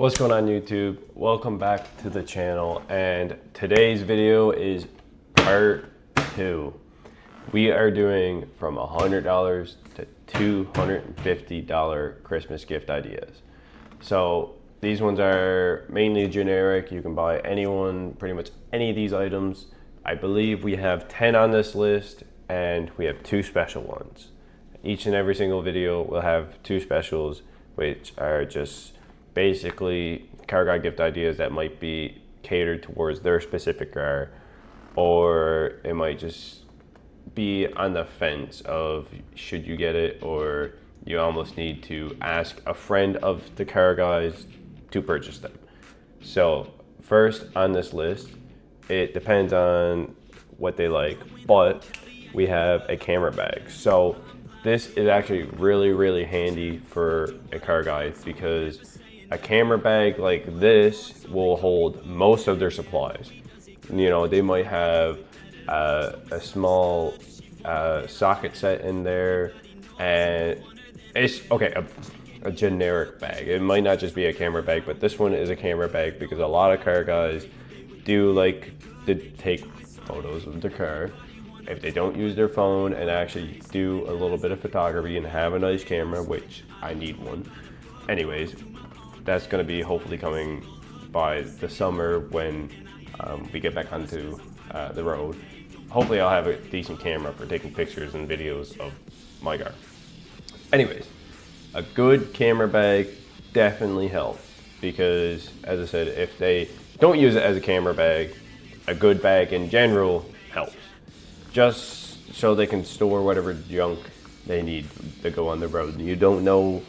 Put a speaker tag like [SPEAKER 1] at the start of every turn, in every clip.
[SPEAKER 1] What's going on YouTube? Welcome back to the channel, and today's video is part 2. We are doing from $100 to $250 Christmas gift ideas. So these ones are mainly generic. You can buy anyone, pretty much any of these items. I believe we have 10 on this list and we have 2 special ones. Each and every single video will have 2 specials, which are just basically car guy gift ideas that might be catered towards their specific car, or it might just be on the fence of should you get it, or you almost need to ask a friend of the car guys to purchase them. So first on this list, it depends on what they like, but we have a camera bag. So this is actually really handy for a car guy, because a camera bag like this will hold most of their supplies. You know, they might have a small socket set in there, and it's okay, a generic bag. It might not just be a camera bag, but this one is a camera bag because a lot of car guys do like to take photos of their car. If they don't use their phone and actually do a little bit of photography and have a nice camera, which I need one. Anyways, that's going to be hopefully coming by the summer when we get back onto the road. Hopefully I'll have a decent camera for taking pictures and videos of my car. Anyways, a good camera bag definitely helps, because as I said, if they don't use it as a camera bag, a good bag in general helps. Just so they can store whatever junk they need to go on the road. You don't know,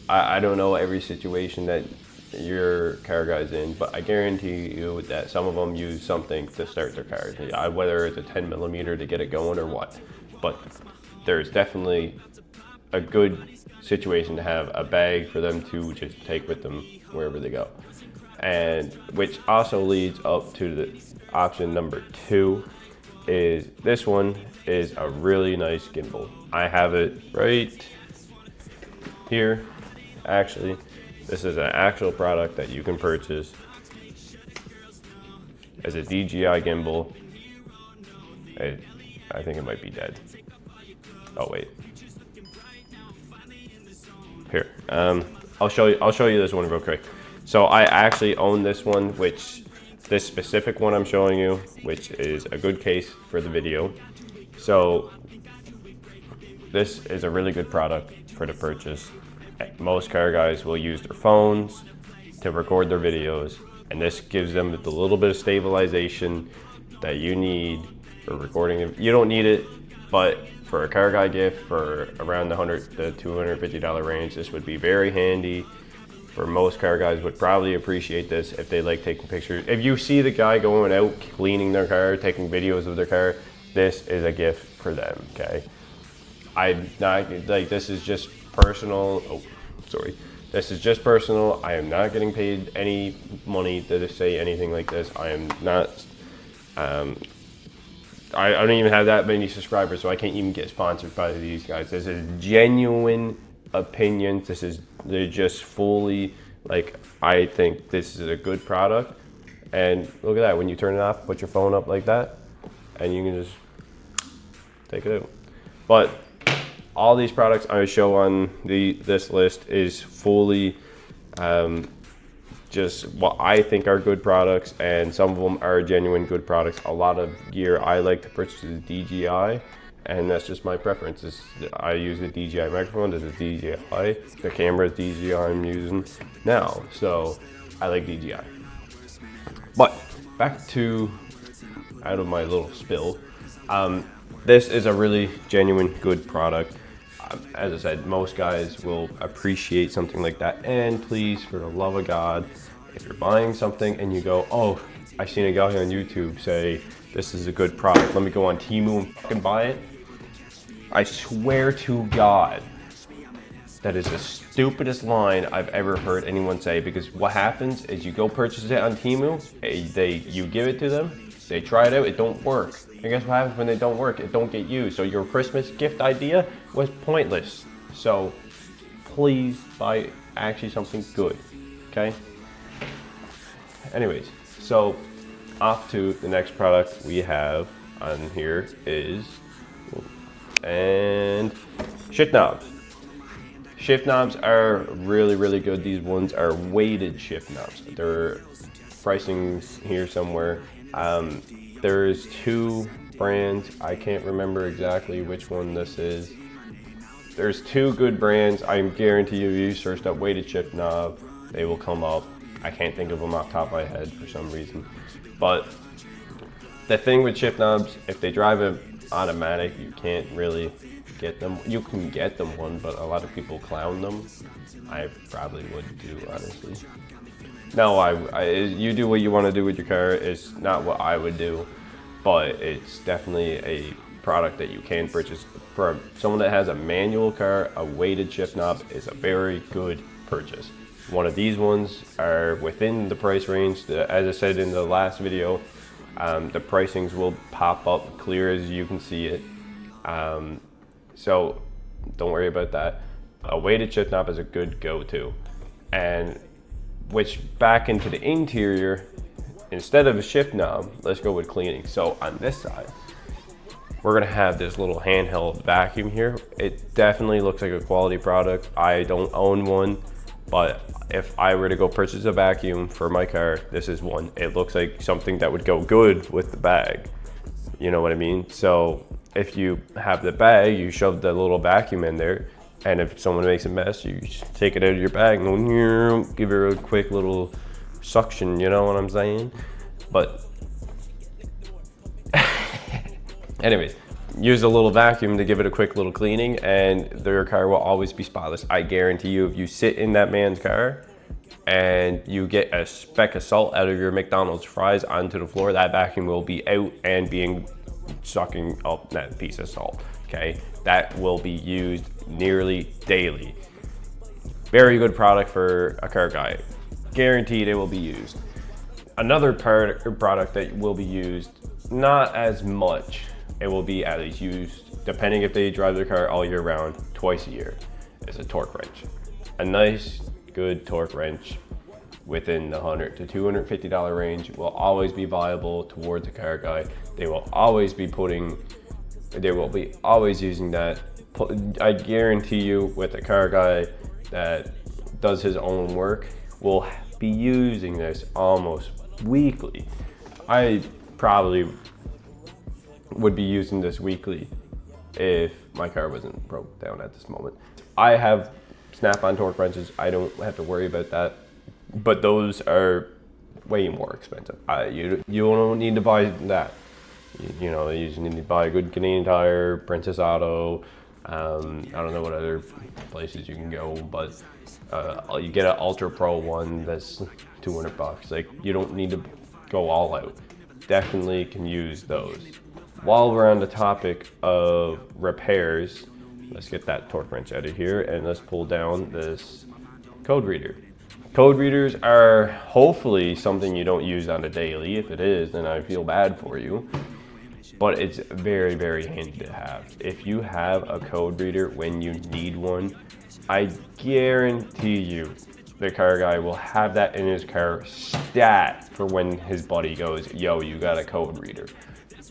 [SPEAKER 1] I don't know every situation that your car guy's in, but I guarantee you that some of them use something to start their cars, whether it's a 10mm to get it going or what. But there's definitely a good situation to have a bag for them to just take with them wherever they go. And which also leads up to the option number 2. Is this one is a really nice gimbal. I have it right here. Actually, this is an actual product that you can purchase as a DJI gimbal. I think it might be dead. Oh wait. Here, I'll show you this one real quick. So I actually own this one, which this specific one I'm showing you, which is a good case for the video. So this is a really good product for the purchase. Most car guys will use their phones to record their videos, and this gives them the little bit of stabilization that you need for recording. You don't need it, but for a car guy gift for around the $100 to $250 range, this would be very handy. For most car guys would probably appreciate this if they like taking pictures. If you see the guy going out cleaning their car, taking videos of their car, this is a gift for them, okay? I'm not, like, this is just personal. Oh, sorry. This is just personal. I am not getting paid any money to say anything like this. I am not, I don't even have that many subscribers, so I can't even get sponsored by these guys. This is genuine opinions. They're just fully, like, I think this is a good product. And look at that, when you turn it off, put your phone up like that, and you can just take it out. But all these products I show on this list is fully just what I think are good products, and some of them are genuine good products. A lot of gear I like to purchase is DJI, and that's just my preference. I use the DJI microphone. This is DJI. The camera is DJI I'm using now, so I like DJI. But back to out of my little spill. This is a really genuine good product. As I said, most guys will appreciate something like that. And please, for the love of God, if you're buying something and you go, oh, I seen a guy on YouTube say this is a good product, let me go on Temu and fucking buy it. I swear to God, that is the stupidest line I've ever heard anyone say, because what happens is you go purchase it on Temu, you give it to them, they try it out, it don't work. And guess what happens when they don't work? It don't get used. So your Christmas gift idea was pointless. So please buy actually something good, okay? Anyways, so off to the next product we have on here is shift knobs. Shift knobs are really, really good. These ones are weighted shift knobs. They're pricing here somewhere. There's two brands. I can't remember exactly which one this is. There's two good brands. I guarantee you searched up weighted shift knob, they will come up. I can't think of them off the top of my head for some reason. But the thing with shift knobs, if they drive an automatic, you can't really get them. You can get them one, but a lot of people clown them. I probably would too, honestly. No, you do what you want to do with your car. It's not what I would do, but it's definitely a product that you can purchase. For someone that has a manual car, a weighted shift knob is a very good purchase. One of these ones are within the price range. As I said in the last video, the pricings will pop up clear as you can see it. So don't worry about that. A weighted shift knob is a good go-to. And which back into the interior, instead of a shift knob, let's go with cleaning. So on this side, we're gonna have this little handheld vacuum here. It definitely looks like a quality product. I don't own one, but if I were to go purchase a vacuum for my car, this is one. It looks like something that would go good with the bag. You know what I mean? So if you have the bag, you shove the little vacuum in there, and if someone makes a mess, you just take it out of your bag and give her a quick little suction, you know what I'm saying? But anyways, use a little vacuum to give it a quick little cleaning, and their car will always be spotless. I guarantee you, if you sit in that man's car and you get a speck of salt out of your McDonald's fries onto the floor, that vacuum will be out and sucking up that piece of salt, okay? That will be used nearly daily. Very good product for a car guy. Guaranteed it will be used. Another product that will be used, not as much, it will be at least used, depending if they drive their car all year round, twice a year, is a torque wrench. A nice, good torque wrench within the $100 to $250 range will always be viable towards a car guy. They will always be always using that. I guarantee you, with a car guy that does his own work, will be using this almost weekly. I probably would be using this weekly if my car wasn't broke down at this moment. I have snap-on torque wrenches. I don't have to worry about that, but those are way more expensive. You don't need to buy that. You know, you just need to buy a good Canadian Tire, Princess Auto. I don't know what other places you can go, but you get an Ultra Pro one that's $200. Like, you don't need to go all out. Definitely can use those. While we're on the topic of repairs, let's get that torque wrench out of here and let's pull down this code reader. Code readers are hopefully something you don't use on a daily. If it is, then I feel bad for you. But it's very, very handy to have. If you have a code reader when you need one, I guarantee you the car guy will have that in his car stat for when his buddy goes, yo, you got a code reader.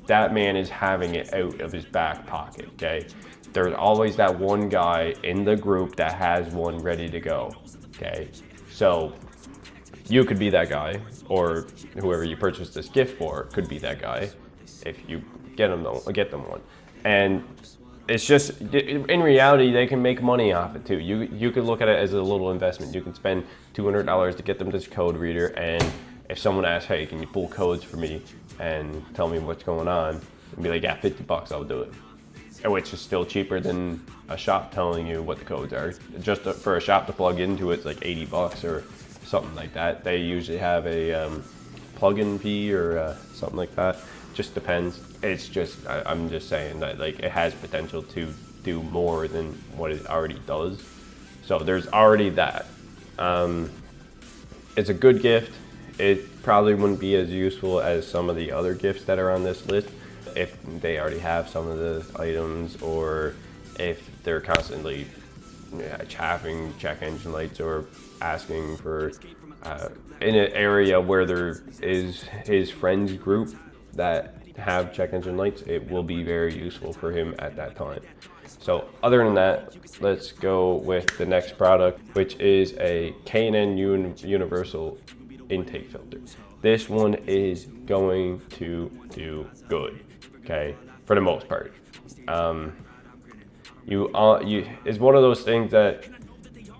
[SPEAKER 1] That man is having it out of his back pocket, okay? There's always that one guy in the group that has one ready to go, okay? So you could be that guy, or whoever you purchased this gift for could be that guy if you get them one. And it's just, in reality, they can make money off it too. You could look at it as a little investment. You can spend $200 to get them this code reader, and if someone asks, hey, can you pull codes for me and tell me what's going on, and be like, yeah, $50, I'll do it. Which is still cheaper than a shop telling you what the codes are. Just for a shop to plug into it's like $80 or something like that. They usually have a plug-in fee or something like that. Just depends. It's just, I'm just saying that, like, it has potential to do more than what it already does. So there's already that. It's a good gift. It probably wouldn't be as useful as some of the other gifts that are on this list if they already have some of the items, or if they're constantly chaffing check engine lights or asking for in an area where there is his friends group that have check engine lights, it will be very useful for him at that time. So other than that, let's go with the next product, which is a K&N universal intake filter. This one is going to do good, okay, for the most part. It's one of those things that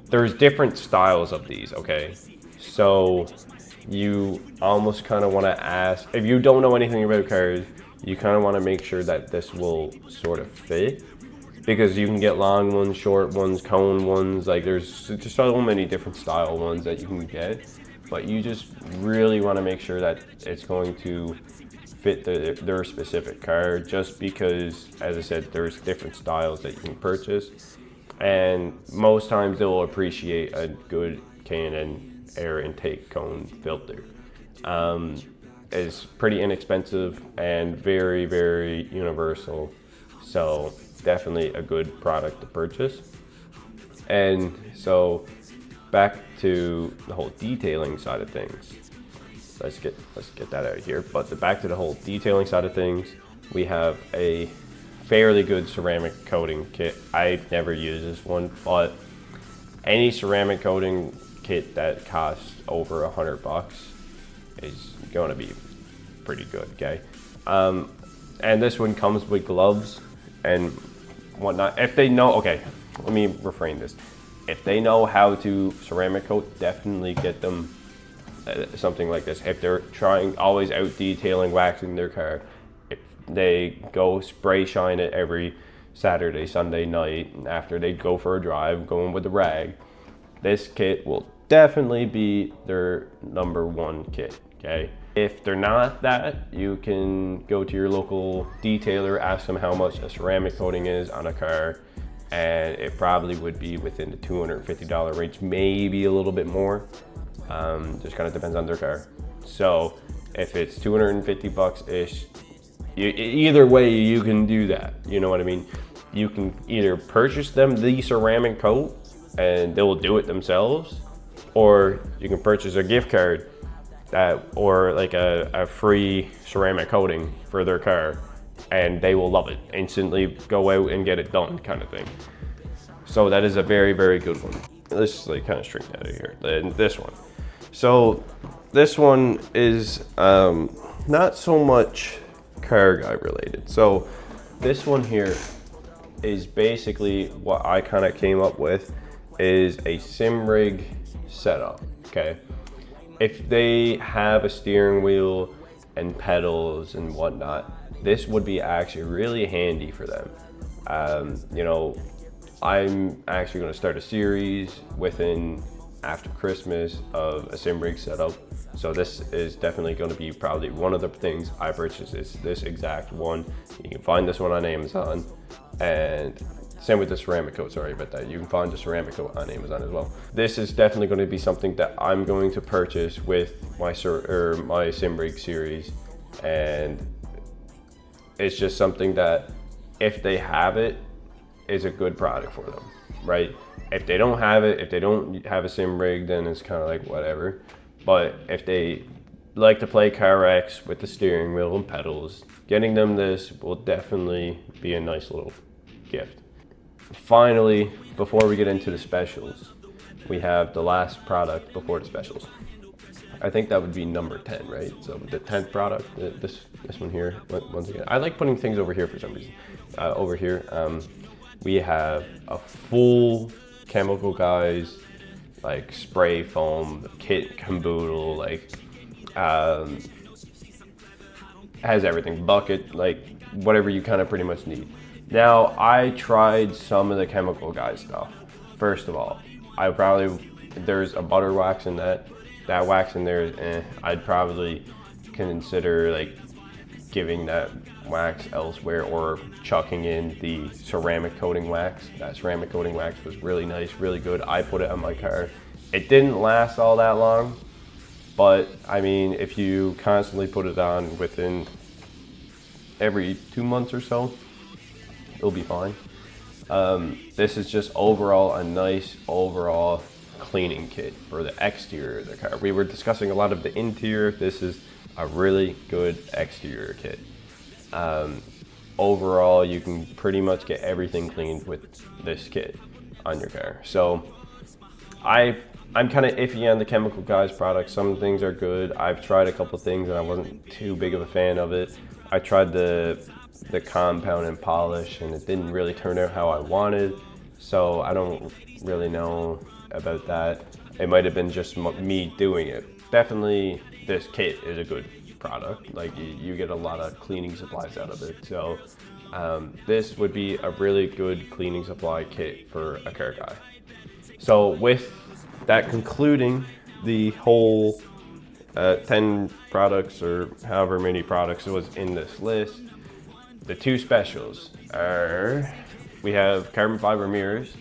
[SPEAKER 1] there's different styles of these, okay? So you almost kind of want to ask, if you don't know anything about cars, you kind of want to make sure that this will sort of fit, because you can get long ones, short ones, cone ones, like there's just so many different style ones that you can get, but you just really want to make sure that it's going to fit their specific car, just because, as I said, there's different styles that you can purchase, and most times they will appreciate a good K&N air intake cone filter. It's pretty inexpensive and very, very universal, so definitely a good product to purchase. And so back to the whole detailing side of things. Let's get that out of here. But back to the whole detailing side of things, we have a fairly good ceramic coating kit. I've never used this one, but any ceramic coating kit that costs over $100 is going to be pretty good, okay? And this one comes with gloves and whatnot. If they know, okay, let me reframe this. If they know how to ceramic coat, definitely get them something like this. If they're always out detailing, waxing their car, if they go spray shine it every Saturday, Sunday night, after they go for a drive, going with the rag, this kit will definitely be their #1 kit, okay? If they're not that, you can go to your local detailer, ask them how much a ceramic coating is on a car, and it probably would be within the $250 range, maybe a little bit more. Just kind of depends on their car. So if it's $250-ish, either way you can do that, you know what I mean? You can either purchase them the ceramic coat and they will do it themselves, or you can purchase a gift card or like a free ceramic coating for their car, and they will love it. Instantly go out and get it done, kind of thing. So that is a very, very good one. Let's like kind of straighten that out here. And this one. So this one is not so much car guy related. So this one here is basically what I kind of came up with, is a sim rig setup, okay? If they have a steering wheel and pedals and whatnot, this would be actually really handy for them. You know, I'm actually going to start a series after Christmas of a sim rig setup. So this is definitely going to be probably one of the things I purchased, is this exact one. You can find this one on Amazon, and same with the ceramic coat, sorry about that. You can find the ceramic coat on Amazon as well. This is definitely going to be something that I'm going to purchase with my sim rig series, and it's just something that if they have it, is a good product for them, right? If they don't have it, if they don't have a sim rig, then it's kind of like whatever. But if they like to play car X with the steering wheel and pedals, getting them this will definitely be a nice little gift. Finally, before we get into the specials, we have the last product before the specials. I think that would be number 10, right? So the 10th product, this one here, once again, I like putting things over here for some reason. Over here, we have a full Chemical Guys, like spray foam, kit caboodle, like, has everything, bucket, like whatever you kind of pretty much need. Now, I tried some of the Chemical Guys stuff. First of all, there's a butter wax in that wax in there is I'd probably consider like giving that wax elsewhere, or chucking in the ceramic coating wax. That ceramic coating wax was really nice, really good. I put it on my car. It didn't last all that long, but I mean, if you constantly put it on within every 2 months or so, it'll be fine. This is just overall a nice overall cleaning kit for the exterior of the car. We were discussing a lot of the interior. This is a really good exterior kit. Overall, you can pretty much get everything cleaned with this kit on your car. So I'm kind of iffy on the Chemical Guys products. Some things are good. I've tried a couple things and I wasn't too big of a fan of it. I tried the compound and polish and it didn't really turn out how I wanted. So I don't really know about that. It might have been just me doing it. Definitely this kit is a good product. Like you get a lot of cleaning supplies out of it. So this would be a really good cleaning supply kit for a car guy. So with that concluding the whole 10 products or however many products was in this list, the two specials are, we have carbon fiber mirrors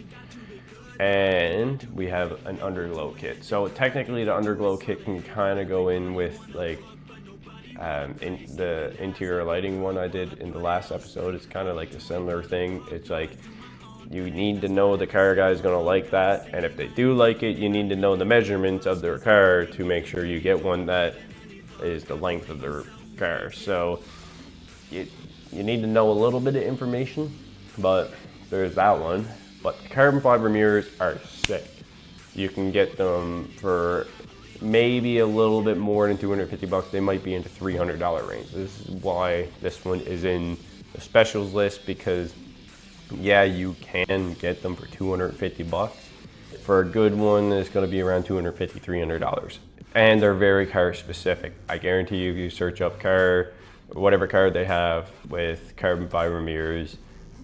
[SPEAKER 1] and we have an underglow kit. So technically the underglow kit can kind of go in with like in the interior lighting one I did in the last episode. It's kind of like a similar thing. It's like you need to know the car guy is going to like that, and if they do like it, you need to know the measurements of their car to make sure you get one that is the length of their car. So you need to know a little bit of information, but there's that one. But the carbon fiber mirrors are sick. You can get them for maybe a little bit more than 250 bucks. They might be into $300 range. This is why this one is in the specials list, because yeah, you can get them for 250 bucks. For a good one, it's going to be around $250, $300. And they're very car specific. I guarantee you, if you search up whatever car they have with carbon fiber mirrors,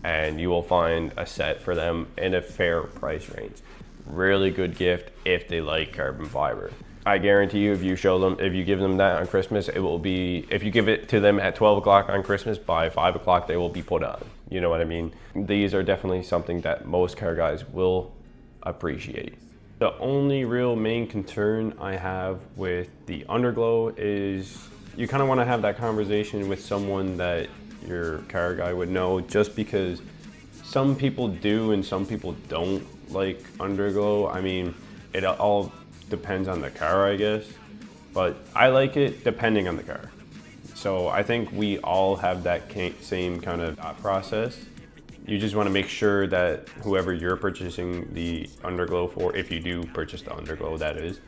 [SPEAKER 1] and you will find a set for them in a fair price range. Really good gift if they like carbon fiber. I guarantee you, if you give them that on Christmas, it will be, if you give it to them at 12 o'clock on Christmas, by 5 o'clock they will be put on. You know what I mean? These are definitely something that most car guys will appreciate. The only real main concern I have with the underglow is you kind of want to have that conversation with someone that your car guy would know, just because some people do and some people don't like underglow. I mean, it all depends on the car, I guess, but I like it depending on the car. So I think we all have that same kind of process. You just want to make sure that whoever you're purchasing the underglow for, if you do purchase the underglow, that is,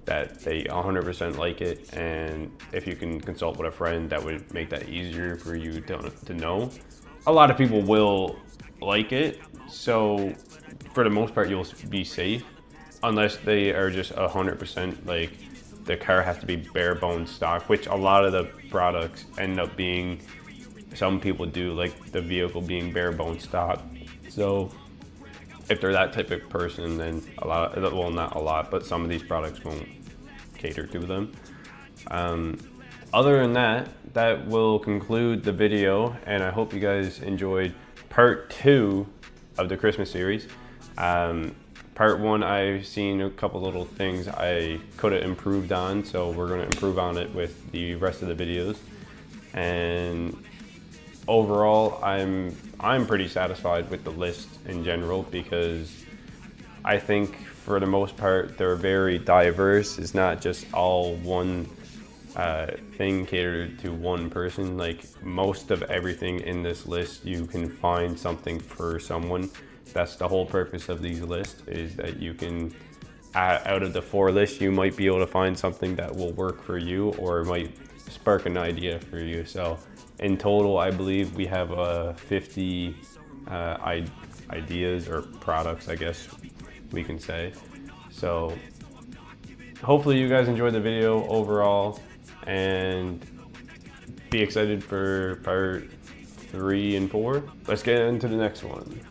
[SPEAKER 1] that they 100% like it. And if you can consult with a friend, that would make that easier for you to know. A lot of people will like it, so for the most part you'll be safe, unless they are just 100% like the car has to be bare bones stock, which a lot of the products end up being. Some people do like the vehicle being bare bones stock. So if they're that type of person, then well, not a lot, but some of these products won't cater to them. Other than that, that will conclude the video, and I hope you guys enjoyed part 2 of the Christmas series. Part 1, I've seen a couple little things I could have improved on, so we're going to improve on it with the rest of the videos. And overall, I'm pretty satisfied with the list in general, because I think for the most part they're very diverse. It's not just all one thing catered to one person. Like most of everything in this list, you can find something for someone. That's the whole purpose of these lists, is that you can, out of the 4 lists, you might be able to find something that will work for you, or might spark an idea for you. So in total, I believe we have 50 ideas or products, I guess we can say. So hopefully you guys enjoyed the video overall, and be excited for part 3 and 4. Let's get into the next one.